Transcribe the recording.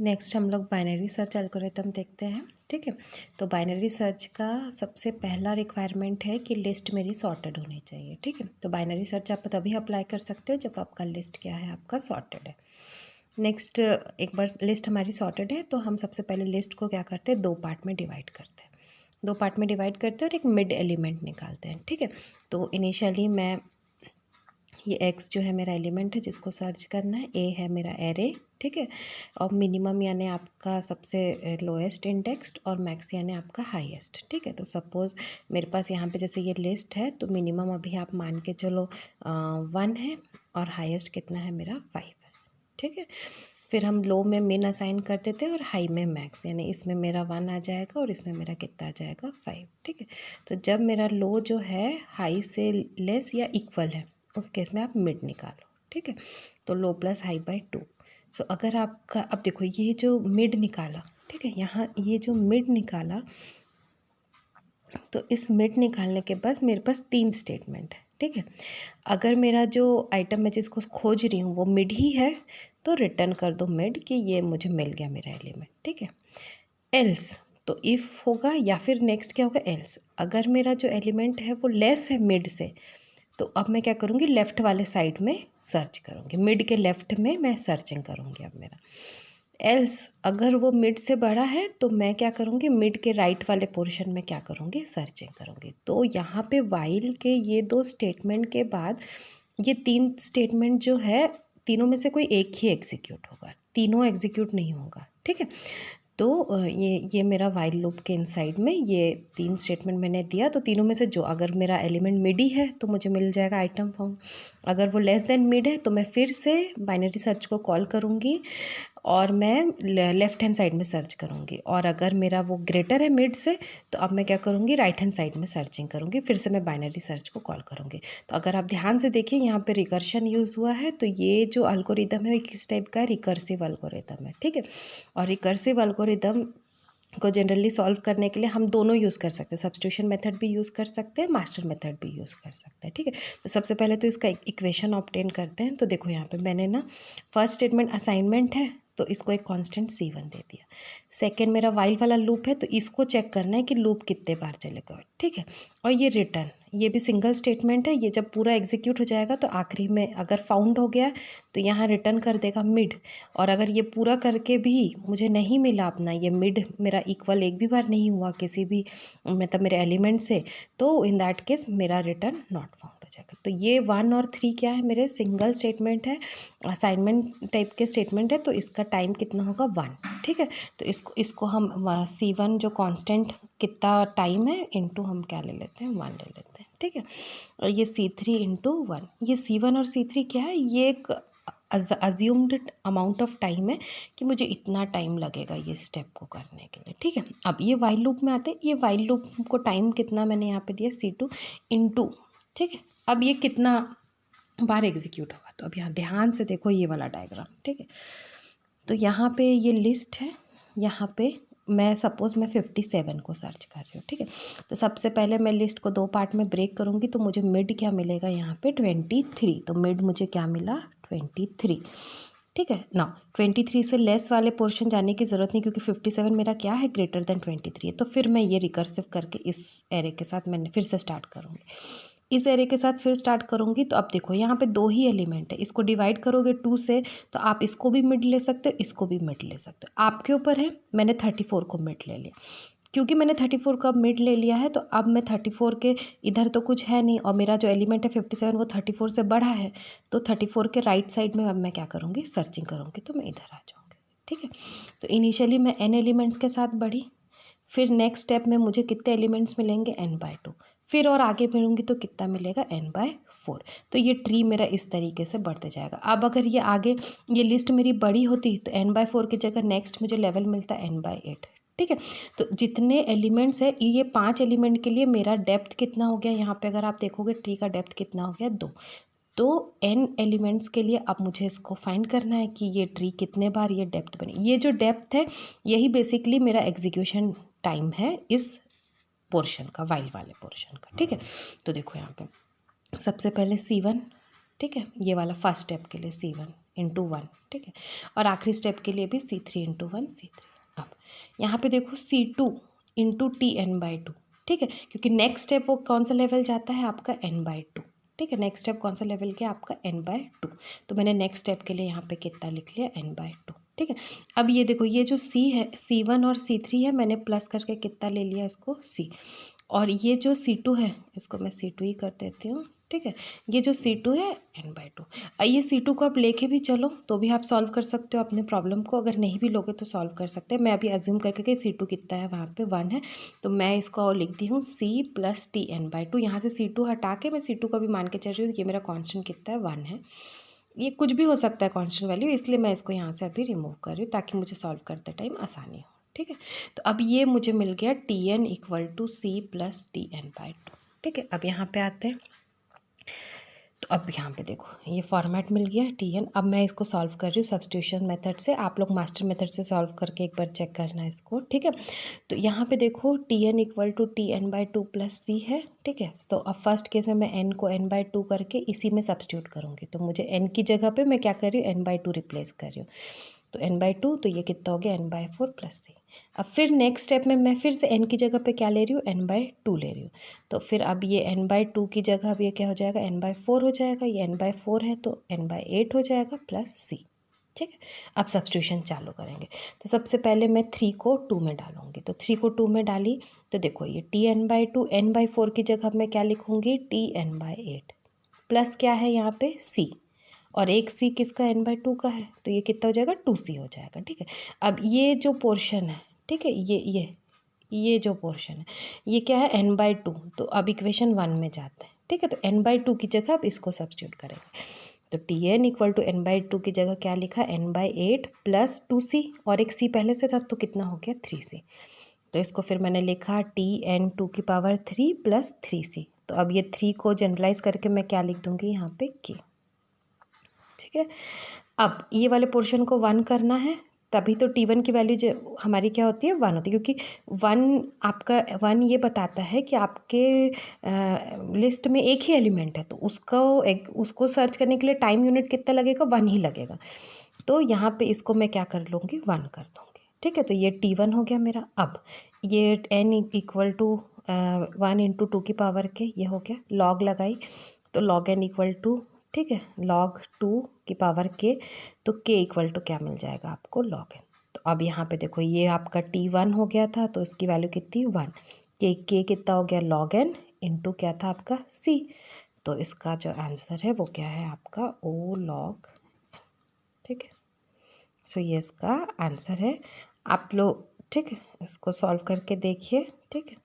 Next हम लोग binary search algorithm देखते हैं। ठीक है, तो बाइनरी सर्च का सबसे पहला रिक्वायरमेंट है कि लिस्ट मेरी सॉर्टेड होनी चाहिए। ठीक है, तो बाइनरी सर्च आप तभी अप्लाई कर सकते हो जब आपका लिस्ट क्या है, आपका सॉर्टेड है। नेक्स्ट, एक बार लिस्ट हमारी सॉर्टेड है तो हम सबसे पहले लिस्ट को क्या करते हैं, दो पार्ट में डिवाइड करते हैं। दो पार्ट में डिवाइड करते हैं और एक मिड एलिमेंट निकालते हैं। ठीक है, तो इनिशियली मैं ये एक्स जो है मेरा एलिमेंट है जिसको सर्च करना है, ए है मेरा एरे। ठीक है, और मिनिमम यानी आपका सबसे लोएस्ट इंडेक्स और मैक्स यानी आपका हाईएस्ट। ठीक है, तो सपोज़ मेरे पास यहाँ पे जैसे ये लिस्ट है तो मिनिमम अभी आप मान के चलो 1 है और हाईएस्ट कितना है मेरा 5 है। ठीक है, फिर हम लो में मिन असाइन कर देते हैं और हाई में मैक्स, यानी इसमें मेरा 1 आ जाएगा और इसमें मेरा कितना आ जाएगा 5। ठीक है, तो जब मेरा लो जो है हाई से लेस या इक्वल है उस केस में आप मिड निकालो। ठीक है, तो लो प्लस हाई बाई 2। सो अगर आपका, अब देखो ये जो मिड निकाला, ठीक है, यहाँ ये जो मिड निकाला, तो इस मिड निकालने के बाद मेरे पास 3 स्टेटमेंट है। ठीक है, अगर मेरा जो आइटम मैं जिसको खोज रही हूँ वो मिड ही है तो रिटर्न कर दो मिड कि ये मुझे मिल गया मेरा एलिमेंट। ठीक है, एल्स तो इफ़ होगा, या फिर नेक्स्ट क्या होगा, एल्स अगर मेरा जो एलिमेंट है वो लेस है मिड से, तो अब मैं क्या करूँगी, लेफ़्ट वाले साइड में सर्च करूँगी, मिड के लेफ़्ट में मैं सर्चिंग करूँगी अब मेरा। एल्स अगर वो मिड से बड़ा है तो मैं क्या करूँगी, मिड के राइट वाले पोर्शन में क्या करूँगी, सर्चिंग करूँगी। तो यहाँ पे वाइल के ये 2 स्टेटमेंट के बाद ये 3 स्टेटमेंट जो है, तीनों में से कोई एक ही एग्जीक्यूट होगा, तीनों एग्जीक्यूट नहीं होगा। ठीक है, तो ये मेरा वाइल लूप के इनसाइड में ये 3 स्टेटमेंट मैंने दिया, तो तीनों में से जो अगर मेरा एलिमेंट मिड ही है तो मुझे मिल जाएगा आइटम फाउंड। अगर वो लेस देन मिड है तो मैं फिर से बाइनरी सर्च को कॉल करूँगी और मैं लेफ़्ट हैंड साइड में सर्च करूँगी, और अगर मेरा वो ग्रेटर है मिड से तो अब मैं क्या करूँगी, राइट हैंड साइड में सर्चिंग करूँगी, फिर से मैं बाइनरी सर्च को कॉल करूँगी। तो अगर आप ध्यान से देखिए यहाँ पे रिकर्शन यूज़ हुआ है, तो ये जो एल्गोरिदम है किस टाइप का है, रिकर्सिव एल्गोरिदम है। ठीक है, और रिकर्सिव एल्गोरिदम को जनरली सॉल्व करने के लिए हम दोनों यूज़ कर सकते हैं, सब्स्टिट्यूशन मेथड भी यूज़ कर सकते हैं, मास्टर मेथड भी यूज़ कर सकते हैं। ठीक है, तो सबसे पहले तो इसका इक्वेशन ऑब्टेन करते हैं। तो देखो यहाँ पे मैंने ना फर्स्ट स्टेटमेंट असाइनमेंट है तो इसको एक कांस्टेंट C1 दे दिया। सेकंड मेरा वाइल वाला लूप है तो इसको चेक करना है कि लूप कितने बार चलेगा। ठीक है, और ये रिटर्न, ये भी सिंगल स्टेटमेंट है, ये जब पूरा एग्जीक्यूट हो जाएगा तो आखिरी में अगर फाउंड हो गया तो यहाँ रिटर्न कर देगा मिड, और अगर ये पूरा करके भी मुझे नहीं मिला अपना ये मिड मेरा इक्वल एक भी बार नहीं हुआ किसी भी मतलब मेरे एलिमेंट से, तो इन दैट केस मेरा रिटर्न नॉट फाउंड हो जाएगा। तो ये 1 और 3 क्या है, मेरे सिंगल स्टेटमेंट है, असाइनमेंट टाइप के स्टेटमेंट है, तो इसका टाइम कितना होगा 1। ठीक है, तो इसको हम C1 जो कांस्टेंट कितना टाइम है इनटू हम क्या ले लेते हैं, 1 ले लेते हैं। ठीक है, और ये C3 इंटू 1, ये C1 और C3 क्या है, ये एक अज्यूम्ड अमाउंट ऑफ टाइम है कि मुझे इतना टाइम लगेगा ये स्टेप को करने के लिए। ठीक है, अब ये वाइल लूप में आते हैं, ये वाइल लूप को टाइम कितना मैंने यहाँ पे दिया C2 इंटू। ठीक है, अब ये कितना बार एग्जीक्यूट होगा, तो अब यहाँ ध्यान से देखो ये वाला डायग्राम। ठीक है, तो यहाँ पे ये लिस्ट है, यहाँ पे मैं सपोज़ मैं 57 को सर्च कर रही हूँ। ठीक है, तो सबसे पहले मैं लिस्ट को 2 पार्ट में ब्रेक करूँगी, तो मुझे मिड क्या मिलेगा यहाँ पे 23, तो मिड मुझे क्या मिला 23। ठीक है ना, 23 से लेस वाले पोर्शन जाने की ज़रूरत नहीं क्योंकि 57 मेरा क्या है, ग्रेटर देन 23 है। तो फिर मैं ये रिकर्सिव करके इस एरे के साथ मैंने फिर से स्टार्ट करूँगी, इस एरे के साथ फिर स्टार्ट करूँगी। तो अब देखो यहाँ पे 2 ही एलिमेंट है, इसको डिवाइड करोगे 2 से तो आप इसको भी मिड ले सकते हो, इसको भी मिड ले सकते हो, आपके ऊपर है। मैंने 34 को मिड ले लिया, क्योंकि मैंने 34 का मिड ले लिया है तो अब मैं 34 के इधर तो कुछ है नहीं, और मेरा जो एलिमेंट है 57 वो 34 से बड़ा है, तो 34 के राइट साइड में अब मैं क्या करूँगी, सर्चिंग करूँगी, तो मैं इधर आ जाऊँगी। ठीक है, तो इनिशियली मैं n एलिमेंट्स के साथ बढ़ी, फिर नेक्स्ट स्टेप में मुझे कितने एलिमेंट्स मिलेंगे n/2, फिर और आगे बढ़ूँगी तो कितना मिलेगा n/4। तो ये ट्री मेरा इस तरीके से बढ़ते जाएगा। अब अगर ये आगे ये लिस्ट मेरी बड़ी होती तो n/4 की जगह नेक्स्ट मुझे लेवल मिलता n/8। ठीक है, तो जितने एलिमेंट्स है, ये 5 एलिमेंट के लिए मेरा डेप्थ कितना हो गया, यहाँ पे अगर आप देखोगे ट्री का डेप्थ कितना हो गया 2। तो n एलिमेंट्स के लिए अब मुझे इसको फाइंड करना है कि ये ट्री कितने बार ये डेप्थ बने। ये जो डेप्थ है यही बेसिकली मेरा एग्जीक्यूशन टाइम है इस पोर्शन का, वाइल वाले पोर्शन का। ठीक है, तो देखो यहाँ पे सबसे पहले C1, ठीक है, ये वाला फर्स्ट स्टेप के लिए C1 इंटू 1, ठीक है। और आखिरी स्टेप के लिए भी C3 इंटू 1 C3। अब यहाँ पे देखो C2 इंटू TN/2, ठीक है, क्योंकि नेक्स्ट स्टेप वो कौन सा लेवल जाता है आपका n/2, ठीक है। नेक्स्ट स्टेप कौन सा लेवल के आपका n/2, तो मैंने नेक्स्ट स्टेप के लिए यहाँ पे कितना लिख लिया n/2, ठीक है। अब ये देखो ये जो C है C1 और C3 है, मैंने प्लस करके कितना ले लिया इसको C, और ये जो C2 है इसको मैं C2 ही कर देती हूँ, ठीक है। ये जो C2 है n/2, ये C2 को आप लेके भी चलो तो भी आप सॉल्व कर सकते हो अपने प्रॉब्लम को, अगर नहीं भी लोगे तो सॉल्व कर सकते हैं। मैं अभी अज्यूम करके कि C2 कितना है, वहाँ पे 1 है, तो मैं इसको लिख दी हूँ C प्लस TN/2। यहाँ से C2 हटा के मैं C2 को भी मान के चल रही हूँ, ये मेरा कॉन्स्टेंट कितना है 1 है। ये कुछ भी हो सकता है कॉन्स्टेंट वैल्यू, इसलिए मैं इसको यहाँ से अभी रिमूव कर रही हूँ ताकि मुझे सॉल्व करते टाइम आसानी हो, ठीक है। तो अब ये मुझे मिल गया TN equal to C plus TN/2, ठीक है। अब यहाँ पे आते हैं, तो अब यहाँ पे देखो ये फॉर्मेट मिल गया TN। अब मैं इसको सॉल्व कर रही हूँ सब्स्टिट्यूशन मेथड से, आप लोग मास्टर मेथड से सॉल्व करके एक बार चेक करना इसको, ठीक है। तो यहाँ पे देखो TN equal to TN/2 plus C है, ठीक है। तो अब फर्स्ट केस में मैं n को n/2 करके इसी में सब्स्टिट्यूट करूँगी, तो मुझे n की जगह पे मैं क्या कर रही हूँ n/2 रिप्लेस कर रही हूँ, तो n/2, तो ये कितना हो गया n/4 प्लस C। अब फिर नेक्स्ट स्टेप में मैं फिर से n की जगह पे क्या ले रही हूँ n/2 ले रही हूँ, तो फिर अब ये n/2 की जगह अब ये क्या हो जाएगा n/4 हो जाएगा, ये n/4 है तो n/8 हो जाएगा प्लस C, ठीक है। अब सब्स्टिट्यूशन चालू करेंगे, तो सबसे पहले मैं 3 को 2 में डालूंगी, तो 3 को 2 में डाली तो देखो ये TN/2, n/4 की जगह मैं क्या लिखूँगी TN/8 प्लस क्या है यहाँ पे C, और एक C किसका n/2 का है, तो ये कितना हो जाएगा 2C हो जाएगा, ठीक है। अब ये जो पोर्शन है, ठीक है, ये जो पोर्शन है ये क्या है n/2, तो अब इक्वेशन 1 में जाते हैं, ठीक है। तो n/2 की जगह अब इसको सब्स्टिट्यूट करेंगे, तो TN इक्वल टू n/2 की जगह क्या लिखा n/8 प्लस 2C, और एक C पहले से था तो कितना हो गया 3C, तो इसको फिर मैंने लिखा TN2 की पावर 3 प्लस 3C। तो अब ये 3 को जनरलाइज करके मैं क्या लिख दूँगी यहाँ पे K, ठीक है। अब ये वाले पोर्शन को 1 करना है, तभी तो T1 की वैल्यू जो हमारी क्या होती है 1 होती है, क्योंकि 1 आपका 1 ये बताता है कि आपके लिस्ट में एक ही एलिमेंट है, तो उसको सर्च करने के लिए टाइम यूनिट कितना लगेगा 1 ही लगेगा, तो यहाँ पे इसको मैं क्या कर लूँगी 1 कर दूँगी, ठीक है। तो ये T1 हो गया मेरा। अब ये n इक्वल टू 1 इंटू 2 की पावर के ये हो गया, लॉग लगाई तो log n इक्वल टू, ठीक है, log 2 की पावर k, तो k इक्वल टू क्या मिल जाएगा आपको log n। तो अब यहाँ पे देखो ये आपका T1 हो गया था तो इसकी वैल्यू कितनी 1, k कितना हो गया log n इंटू क्या था आपका C, तो इसका जो आंसर है वो क्या है आपका O log n, ठीक है। सो ये इसका आंसर है, आप लोग ठीक है इसको सॉल्व करके देखिए, ठीक है।